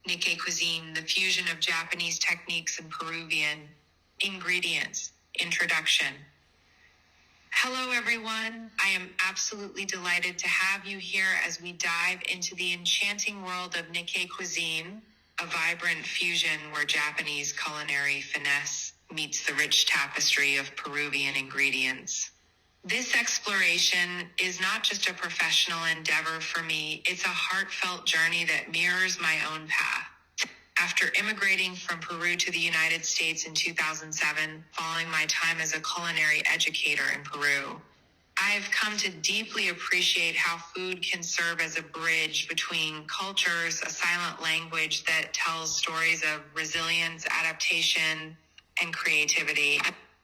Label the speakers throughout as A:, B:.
A: Nikkei Cuisine, the fusion of Japanese techniques and Peruvian ingredients. Introduction. Hello, everyone. I am absolutely delighted to have you here as we dive into the enchanting world of Nikkei Cuisine, a vibrant fusion where Japanese culinary finesse meets the rich tapestry of Peruvian ingredients. This exploration is not just a professional endeavor for me, it's a heartfelt journey that mirrors my own path. After immigrating from Peru to the United States in 2007, following my time as a culinary educator in Peru, I've come to deeply appreciate how food can serve as a bridge between cultures, a silent language that tells stories of resilience, adaptation, and creativity.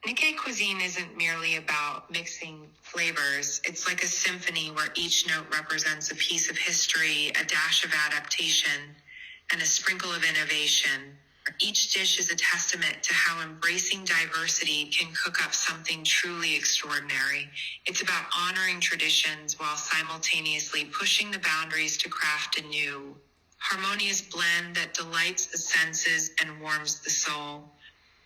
A: Nikkei Cuisine isn't merely about mixing flavors. It's like a symphony where each note represents a piece of history, a dash of adaptation, and a sprinkle of innovation. Each dish is a testament to how embracing diversity can cook up something truly extraordinary. It's about honoring traditions while simultaneously pushing the boundaries to craft a new, harmonious blend that delights the senses and warms the soul.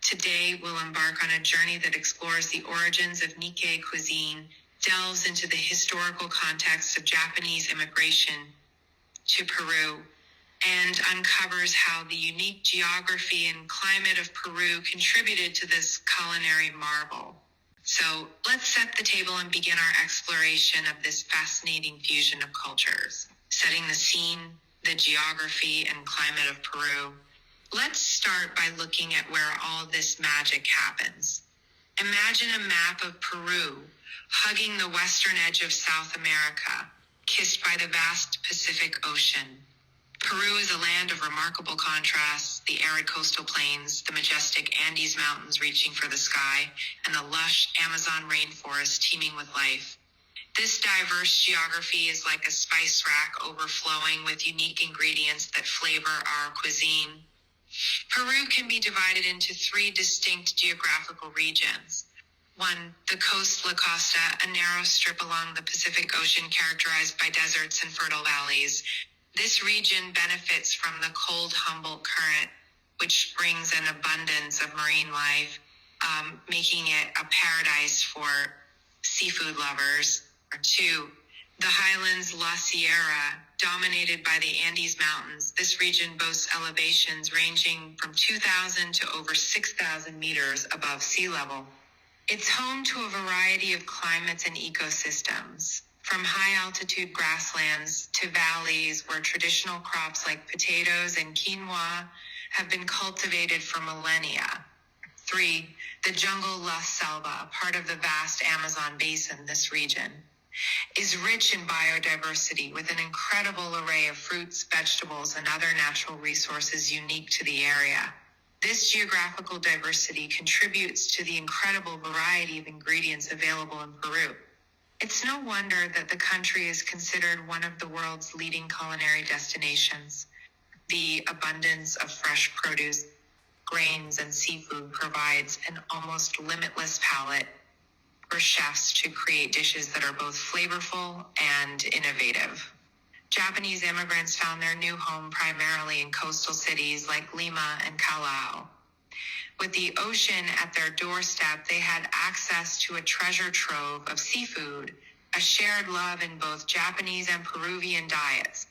A: Today, we'll embark on a journey that explores the origins of Nikkei Cuisine, delves into the historical context of Japanese immigration to Peru, and uncovers how the unique geography and climate of Peru contributed to this culinary marvel. So let's set the table and begin our exploration of this fascinating fusion of cultures. Setting the scene, the geography and climate of Peru. Let's start by looking at where all this magic happens. Imagine a map of Peru, hugging the western edge of South America, kissed by the vast Pacific Ocean. Peru is a land of remarkable contrasts, the arid coastal plains, the majestic Andes Mountains reaching for the sky, and the lush Amazon rainforest teeming with life. This diverse geography is like a spice rack overflowing with unique ingredients that flavor our cuisine. Peru can be divided into three distinct geographical regions. One, the coast, La Costa, a narrow strip along the Pacific Ocean characterized by deserts and fertile valleys. This region benefits from the cold Humboldt Current, which brings an abundance of marine life, making it a paradise for seafood lovers. Or two, the highlands, La Sierra, dominated by the Andes Mountains. This region boasts elevations ranging from 2,000 to over 6,000 meters above sea level. It's home to a variety of climates and ecosystems, from high-altitude grasslands to valleys where traditional crops like potatoes and quinoa have been cultivated for millennia. 3, the jungle La Selva, part of the vast Amazon basin. This region is rich in biodiversity with an incredible array of fruits, vegetables, and other natural resources unique to the area. This geographical diversity contributes to the incredible variety of ingredients available in Peru. It's no wonder that the country is considered one of the world's leading culinary destinations. The abundance of fresh produce, grains, and seafood provides an almost limitless palette for chefs to create dishes that are both flavorful and innovative. Japanese immigrants found their new home primarily in coastal cities like Lima and Callao. With the ocean at their doorstep, they had access to a treasure trove of seafood, a shared love in both Japanese and Peruvian diets.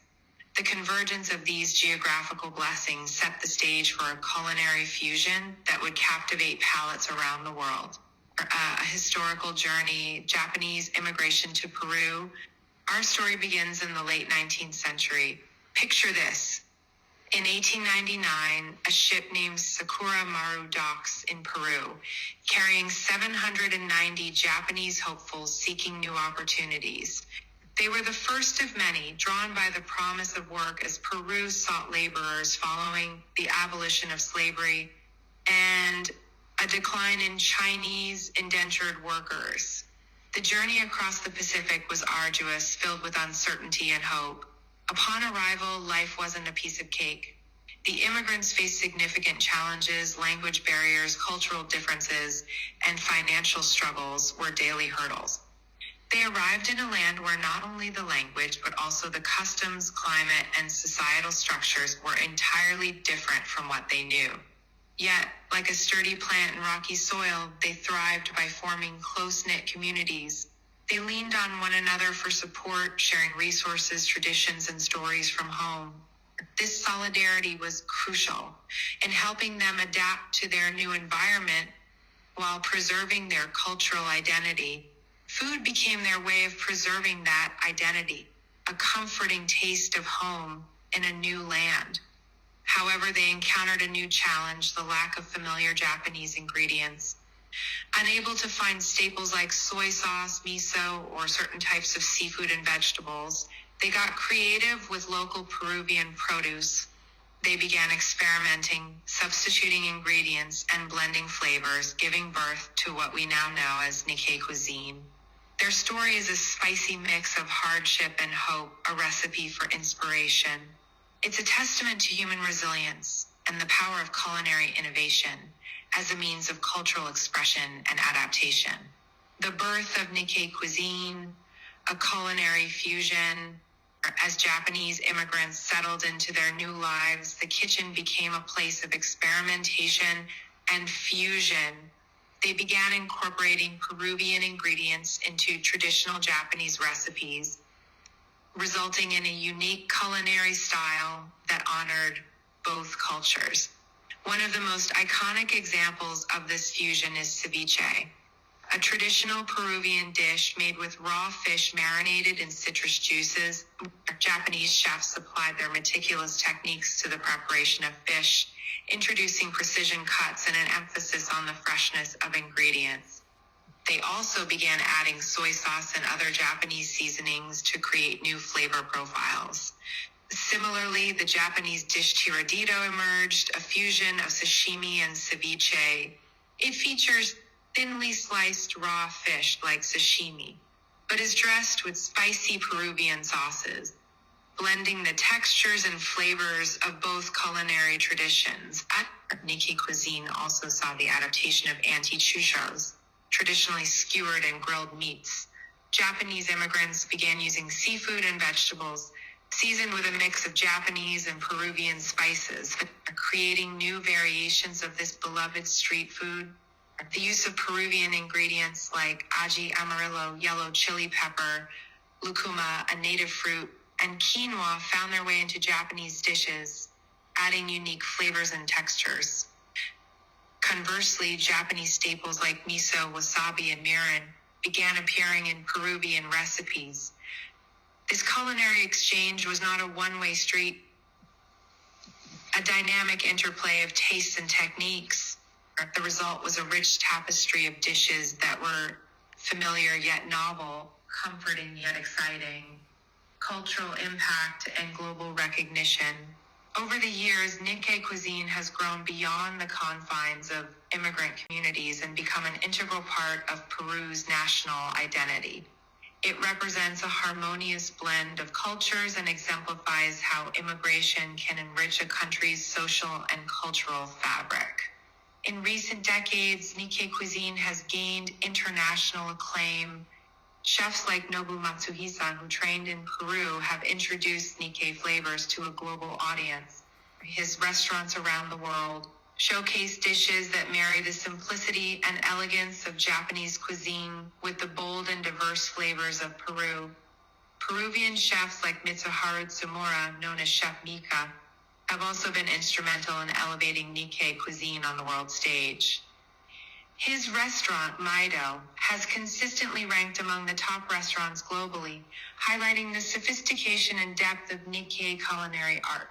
A: The convergence of these geographical blessings set the stage for a culinary fusion that would captivate palates around the world. A historical journey, Japanese immigration to Peru. Our story begins in the late 19th century. Picture this. In 1899, a ship named Sakura Maru docks in Peru, carrying 790 Japanese hopefuls seeking new opportunities. They were the first of many, drawn by the promise of work as Peru sought laborers following the abolition of slavery and a decline in Chinese indentured workers. The journey across the Pacific was arduous, filled with uncertainty and hope. Upon arrival, life wasn't a piece of cake. The immigrants faced significant challenges, language barriers, cultural differences, and financial struggles were daily hurdles. They arrived in a land where not only the language, but also the customs, climate, and societal structures were entirely different from what they knew. Yet, like a sturdy plant in rocky soil, they thrived by forming close-knit communities. They leaned on one another for support, sharing resources, traditions, and stories from home. This solidarity was crucial in helping them adapt to their new environment while preserving their cultural identity. Food became their way of preserving that identity, a comforting taste of home in a new land. However, they encountered a new challenge, the lack of familiar Japanese ingredients. Unable to find staples like soy sauce, miso, or certain types of seafood and vegetables, they got creative with local Peruvian produce. They began experimenting, substituting ingredients, and blending flavors, giving birth to what we now know as Nikkei cuisine. Their story is a spicy mix of hardship and hope, a recipe for inspiration. It's a testament to human resilience and the power of culinary innovation as a means of cultural expression and adaptation. The birth of Nikkei cuisine, a culinary fusion. As Japanese immigrants settled into their new lives, the kitchen became a place of experimentation and fusion. They began incorporating Peruvian ingredients into traditional Japanese recipes, resulting in a unique culinary style that honored both cultures. One of the most iconic examples of this fusion is ceviche, a traditional Peruvian dish made with raw fish marinated in citrus juices. Japanese chefs applied their meticulous techniques to the preparation of fish, introducing precision cuts and an emphasis on the freshness of ingredients. They also began adding soy sauce and other Japanese seasonings to create new flavor profiles. Similarly, the Japanese dish tiradito emerged, a fusion of sashimi and ceviche. It features thinly sliced raw fish like sashimi, but is dressed with spicy Peruvian sauces, blending the textures and flavors of both culinary traditions. Nikkei cuisine also saw the adaptation of antichurros, traditionally skewered and grilled meats. Japanese immigrants began using seafood and vegetables, seasoned with a mix of Japanese and Peruvian spices, creating new variations of this beloved street food. The use of Peruvian ingredients like ají amarillo, yellow chili pepper, lucuma, a native fruit, and quinoa found their way into Japanese dishes, adding unique flavors and textures. Conversely, Japanese staples like miso, wasabi, and mirin began appearing in Peruvian recipes. This culinary exchange was not a one-way street, a dynamic interplay of tastes and techniques. The result was a rich tapestry of dishes that were familiar yet novel, comforting yet exciting, cultural impact and global recognition. Over the years, Nikkei cuisine has grown beyond the confines of immigrant communities and become an integral part of Peru's national identity. It represents a harmonious blend of cultures and exemplifies how immigration can enrich a country's social and cultural fabric. In recent decades, Nikkei cuisine has gained international acclaim. Chefs like Nobu Matsuhisa, who trained in Peru, have introduced Nikkei flavors to a global audience. His restaurants around the world showcase dishes that marry the simplicity and elegance of Japanese cuisine with the bold and diverse flavors of Peru. Peruvian chefs like Mitsuharu Tsumura, known as Chef Mika, have also been instrumental in elevating Nikkei cuisine on the world stage. His restaurant, Maido, has consistently ranked among the top restaurants globally, highlighting the sophistication and depth of Nikkei culinary art.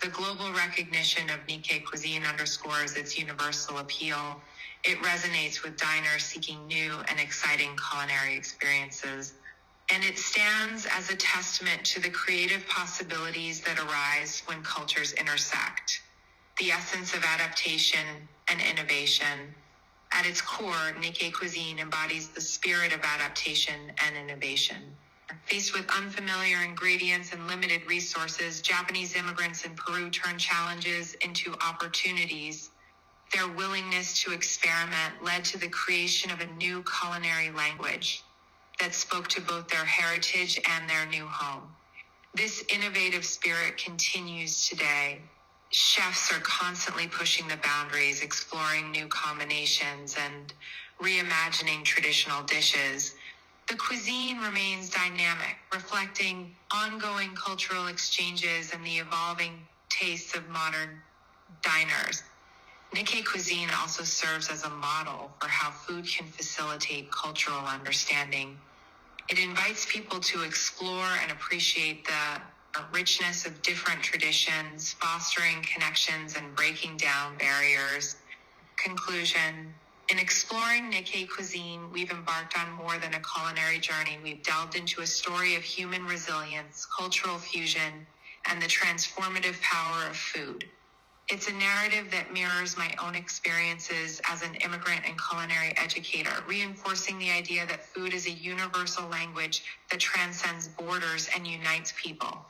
A: The global recognition of Nikkei cuisine underscores its universal appeal. It resonates with diners seeking new and exciting culinary experiences, and it stands as a testament to the creative possibilities that arise when cultures intersect. The essence of adaptation and innovation. At its core, Nikkei cuisine embodies the spirit of adaptation and innovation. Faced with unfamiliar ingredients and limited resources, Japanese immigrants in Peru turn challenges into opportunities. Their willingness to experiment led to the creation of a new culinary language. that spoke to both their heritage and their new home. This innovative spirit continues today. Chefs are constantly pushing the boundaries, exploring new combinations, and reimagining traditional dishes. The cuisine remains dynamic, reflecting ongoing cultural exchanges and the evolving tastes of modern diners. Nikkei cuisine also serves as a model for how food can facilitate cultural understanding. It invites people to explore and appreciate the richness of different traditions, fostering connections and breaking down barriers. Conclusion. In exploring Nikkei cuisine, we've embarked on more than a culinary journey. We've delved into a story of human resilience, cultural fusion, and the transformative power of food. It's a narrative that mirrors my own experiences as an immigrant and culinary educator, reinforcing the idea that food is a universal language that transcends borders and unites people.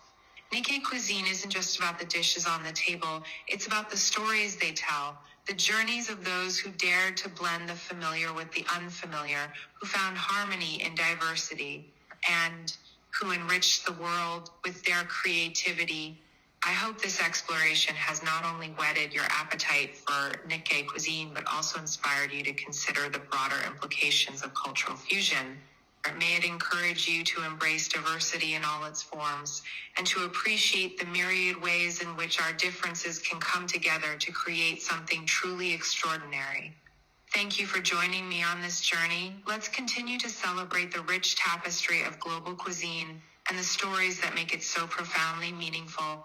A: Nikkei cuisine isn't just about the dishes on the table, it's about the stories they tell, the journeys of those who dared to blend the familiar with the unfamiliar, who found harmony in diversity, and who enriched the world with their creativity. I hope this exploration has not only whetted your appetite for Nikkei cuisine, but also inspired you to consider the broader implications of cultural fusion. May it encourage you to embrace diversity in all its forms and to appreciate the myriad ways in which our differences can come together to create something truly extraordinary. Thank you for joining me on this journey. Let's continue to celebrate the rich tapestry of global cuisine and the stories that make it so profoundly meaningful.